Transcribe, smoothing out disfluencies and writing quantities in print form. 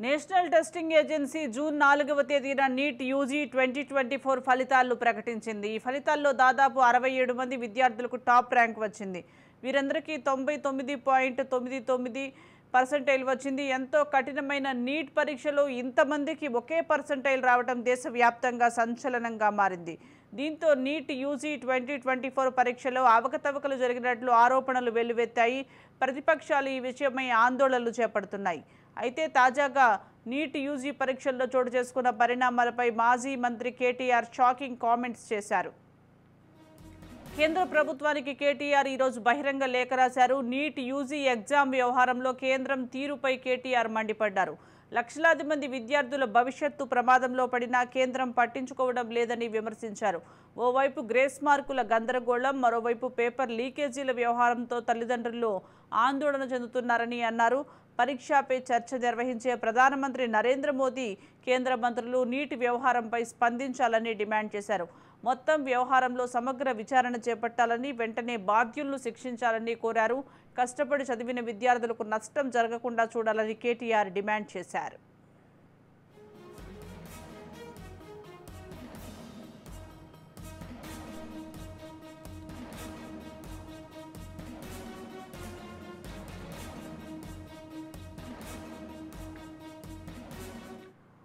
National testing agency June 4వ తేదీన NEET UG 2024 ఫలితాలను ప్రకటించింది. ఈ ఫలితాల్లో దాదాపు 67 మంది విద్యార్థులకు టాప్ ర్యాంక్ వచ్చింది. వీరందరికీ 99.99% వచ్చింది. ఎంతో కఠినమైన నీట్ పరీక్షలో ఇంతమందికి ఒకే పర్సెంటైల్ రావడం దేశవ్యాప్తంగా సంచలనంగా మారింది. దీంతో నీట్ యూజీ 2024 పరీక్షలో అవకతవకలు జరిగినట్లు ఆరోపణలు వెల్లువెత్తాయి. ప్రతిపక్షాలు ఈ విషయమై ఆందోళనలు చేపడుతున్నాయి. అయితే తాజాగా నీట్ యూజీ పరీక్షల్లో చోటు చేసుకున్న పరిణామాలపై మాజీ మంత్రి కేటీఆర్ షాకింగ్ కామెంట్స్ చేశారు. కేంద్ర ప్రభుత్వానికి కేటీఆర్ ఈరోజు బహిరంగ లేఖ రాశారు. నీట్ యూజీ ఎగ్జామ్ వ్యవహారంలో కేంద్రం తీరుపై కేటీఆర్ మండిపడ్డారు. లక్షలాది మంది విద్యార్థుల భవిష్యత్తు ప్రమాదంలో పడినా కేంద్రం పట్టించుకోవడం లేదని విమర్శించారు. ఓవైపు గ్రేస్ మార్కుల గందరగోళం, మరోవైపు పేపర్ లీకేజీల వ్యవహారంతో తల్లిదండ్రులు ఆందోళన చెందుతున్నారని అన్నారు. పరీక్షపై చర్చ నిర్వహించే ప్రధానమంత్రి నరేంద్ర మోదీ కేంద్ర మంత్రులు నీటి వ్యవహారంపై స్పందించాలని డిమాండ్ చేశారు. మొత్తం వ్యవహారంలో సమగ్ర విచారణ చేపట్టాలని, వెంటనే బాధ్యులను శిక్షించాలని కోరారు. కష్టపడి చదివిన విద్యార్థులకు నష్టం జరగకుండా చూడాలని కేటీఆర్ డిమాండ్ చేశారు.